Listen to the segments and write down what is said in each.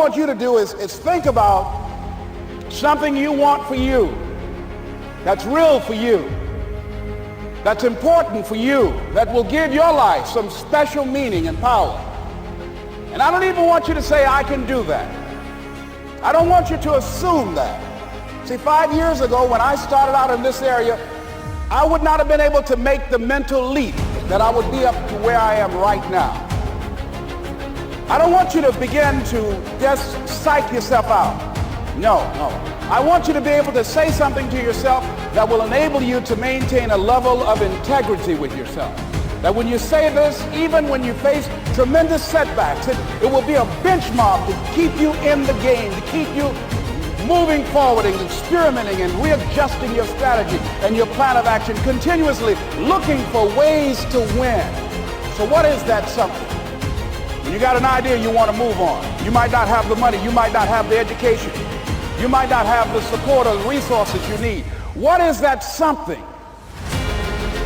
want you to do is think about something you want for you, that's real for you, that's important for you, that will give your life some special meaning and power. And I don't even want you to say, I can do that. I don't want you to assume that. See, 5 years ago when I started out in this area, I would not have been able to make the mental leap that I would be up to where I am right now. I don't want you to begin to just psych yourself out. No. I want you to be able to say something to yourself that will enable you to maintain a level of integrity with yourself. That when you say this, even when you face tremendous setbacks, it will be a benchmark to keep you in the game, to keep you moving forward and experimenting and readjusting your strategy and your plan of action, continuously looking for ways to win. So what is that something? When you got an idea, you want to move on. You might not have the money, you might not have the education, you might not have the support or the resources you need. What is that something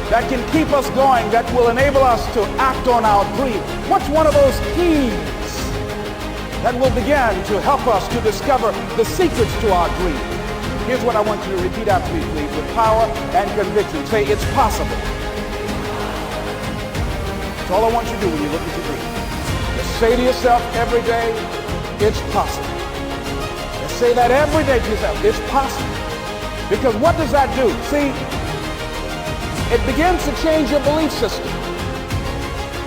that can keep us going, that will enable us to act on our dream? What's one of those keys that will begin to help us to discover the secrets to our dream? Here's what I want you to repeat after me, please, with power and conviction. Say, it's possible. That's all I want you to do when you look at your dream. Just say to yourself every day, it's possible. Just say that every day to yourself, it's possible. Because what does that do? See, it begins to change your belief system.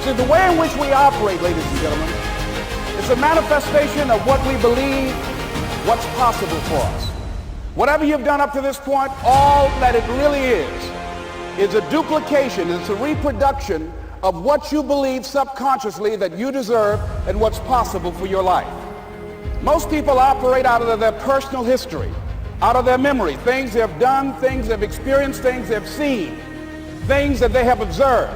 See, the way in which we operate, ladies and gentlemen, it's a manifestation of what we believe, what's possible for us. Whatever you've done up to this point, all that it really is a duplication, it's a reproduction of what you believe subconsciously that you deserve and what's possible for your life. Most people operate out of their personal history, out of their memory, things they have done, things they've experienced, things they've seen, things that they have observed.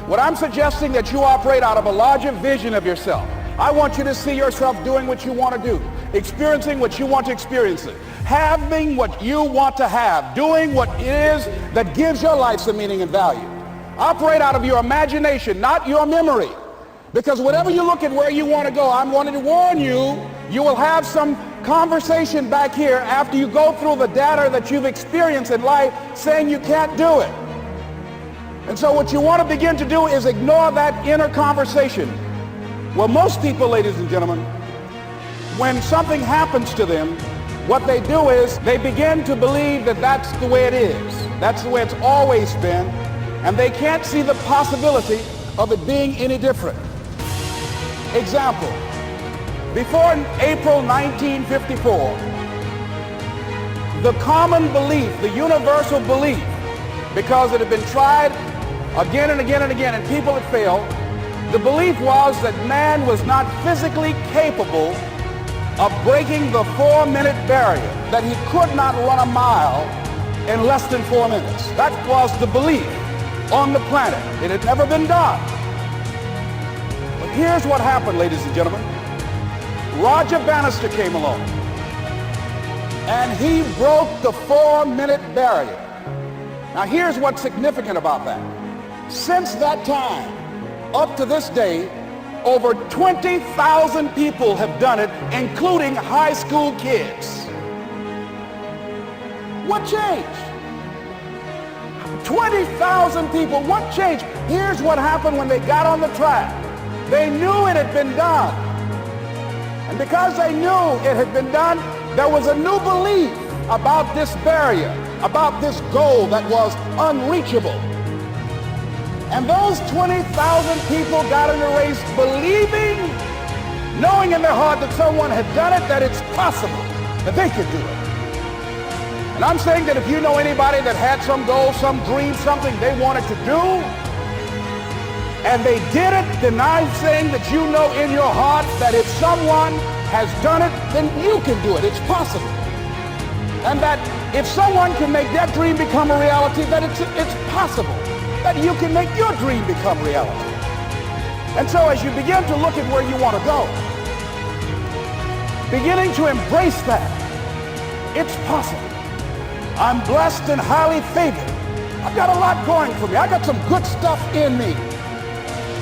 What I'm suggesting that you operate out of a larger vision of yourself. I want you to see yourself doing what you want to do, experiencing what you want to experience, having what you want to have, doing what it is that gives your life some meaning and value. Operate out of your imagination, not your memory. Because whatever you look at where you want to go, I'm wanting to warn you, you will have some conversation back here after you go through the data that you've experienced in life saying you can't do it. And so what you want to begin to do is ignore that inner conversation. Well, most people, ladies and gentlemen, when something happens to them, what they do is they begin to believe that that's the way it is. That's the way it's always been. And they can't see the possibility of it being any different. Example, before April 1954, the common belief, the universal belief, because it had been tried again and again and again and people had failed, the belief was that man was not physically capable of breaking the 4-minute barrier, that he could not run a mile in less than 4 minutes. That was the belief on the planet. It had never been done. But here's what happened, ladies and gentlemen. Roger Bannister came along, and he broke the 4-minute barrier. Now here's what's significant about that. Since that time, up to this day, over 20,000 people have done it, including high school kids. What changed? 20,000 people, what changed? Here's what happened when they got on the track. They knew it had been done. And because they knew it had been done, there was a new belief about this barrier, about this goal that was unreachable. And those 20,000 people got in the race believing, knowing in their heart that someone had done it, that it's possible, that they could do it. And I'm saying that if you know anybody that had some goal, some dream, something they wanted to do, and they did it, then I'm saying that you know in your heart that if someone has done it, then you can do it. It's possible. And that if someone can make their dream become a reality, that it's possible that you can make your dream become reality. And so as you begin to look at where you want to go, beginning to embrace that, it's possible. I'm blessed and highly favored. I've got a lot going for me. I got some good stuff in me.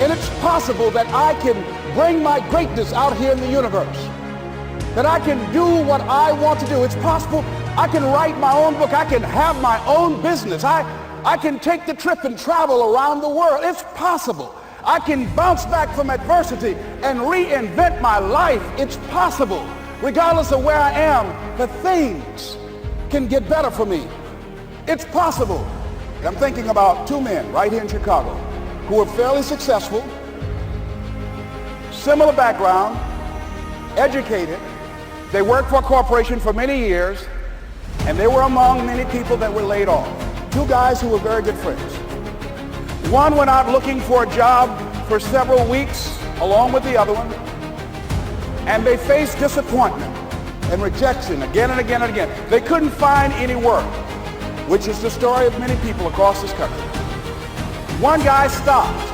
And it's possible that I can bring my greatness out here in the universe. that I can do what I want to do. It's possible I can write my own book. I can have my own business. I can take the trip and travel around the world. It's possible. I can bounce back from adversity and reinvent my life. It's possible. Regardless of where I am, the things can get better for me. It's possible. And I'm thinking about two men right here in Chicago who are fairly successful, similar background, educated. They worked for a corporation for many years, and they were among many people that were laid off. Two guys who were very good friends. One went out looking for a job for several weeks along with the other one, and they faced disappointment and rejection again and again and again. They couldn't find any work, which is the story of many people across this country. One guy stopped.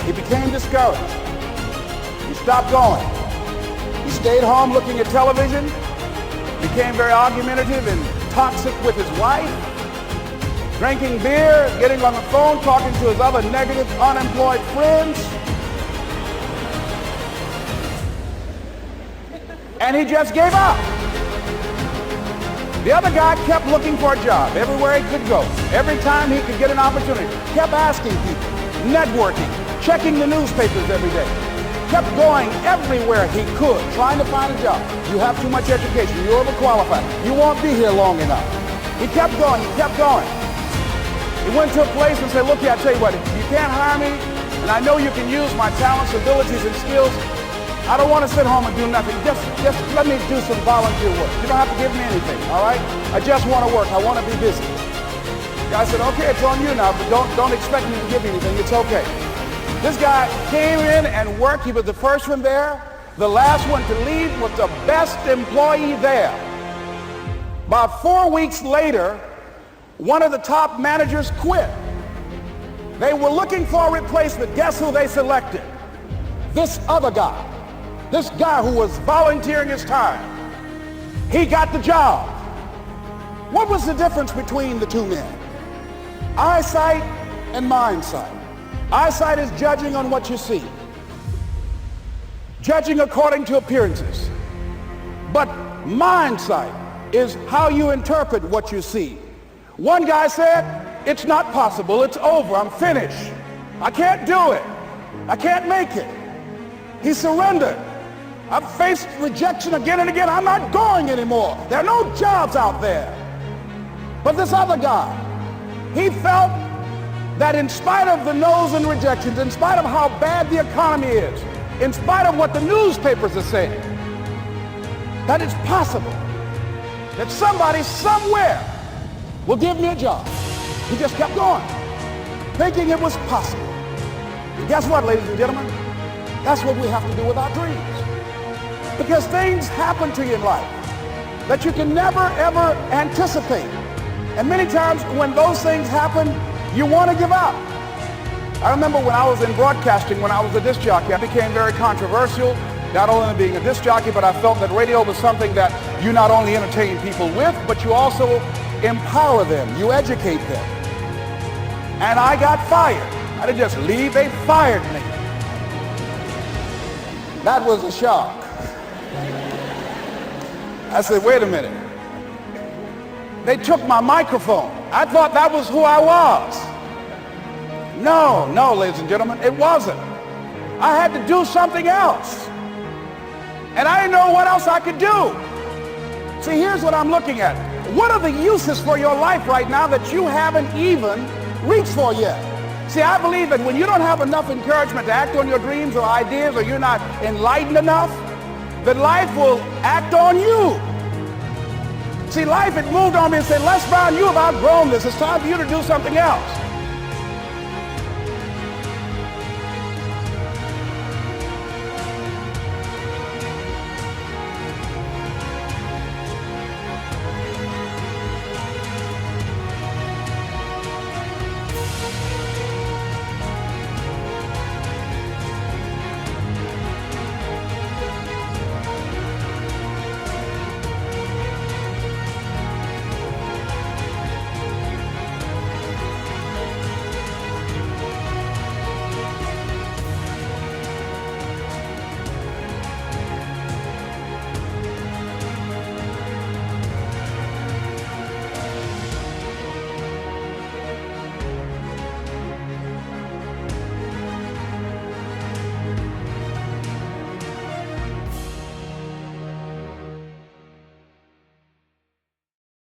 He became discouraged. He stopped going. He stayed home looking at television, became very argumentative and toxic with his wife, drinking beer, getting on the phone, talking to his other negative, unemployed friends. And he just gave up. The other guy kept looking for a job everywhere he could go. Every time he could get an opportunity, kept asking people, networking, checking the newspapers every day, kept going everywhere he could, trying to find a job. You have too much education. You're overqualified. You won't be here long enough. He kept going. He kept going. He went to a place and said, look here, I tell you what, if you can't hire me, and I know you can use my talents, abilities, and skills, I don't want to sit home and do nothing. Just let me do some volunteer work. You don't have to give me anything, all right? I just want to work. I want to be busy. The guy said, okay, it's on you now, but don't expect me to give you anything. It's okay. This guy came in and worked. He was the first one there. The last one to leave was the best employee there. About 4 weeks later, one of the top managers quit. They were looking for a replacement. Guess who they selected? This other guy. This guy who was volunteering his time. He got the job. What was the difference between the two men? Eyesight and mindsight. Eyesight is judging on what you see, judging according to appearances. But mindsight is how you interpret what you see. One guy said, it's not possible, it's over, I'm finished. I can't do it. I can't make it. He surrendered. I've faced rejection again and again. I'm not going anymore. There are no jobs out there. But this other guy, he felt that in spite of the no's and rejections, in spite of how bad the economy is, in spite of what the newspapers are saying, that it's possible that somebody somewhere will give me a job. He just kept going, thinking it was possible. And guess what, ladies and gentlemen? That's what we have to do with our dreams. Because things happen to you in life that you can never, ever anticipate. And many times when those things happen, you want to give up. I remember when I was in broadcasting, when I was a disc jockey, I became very controversial, not only being a disc jockey, but I felt that radio was something that you not only entertain people with, but you also empower them, you educate them. And I got fired. I didn't just leave, they fired me. That was a shock. I said, wait a minute. They took my microphone. I thought that was who I was. No, ladies and gentlemen, it wasn't. I had to do something else. And I didn't know what else I could do. See, here's what I'm looking at. What are the uses for your life right now that you haven't even reached for yet? See, I believe that when you don't have enough encouragement to act on your dreams or ideas, or you're not enlightened enough, that life will act on you. See, life had moved on me and said, Les Brown, you have outgrown this. It's time for you to do something else.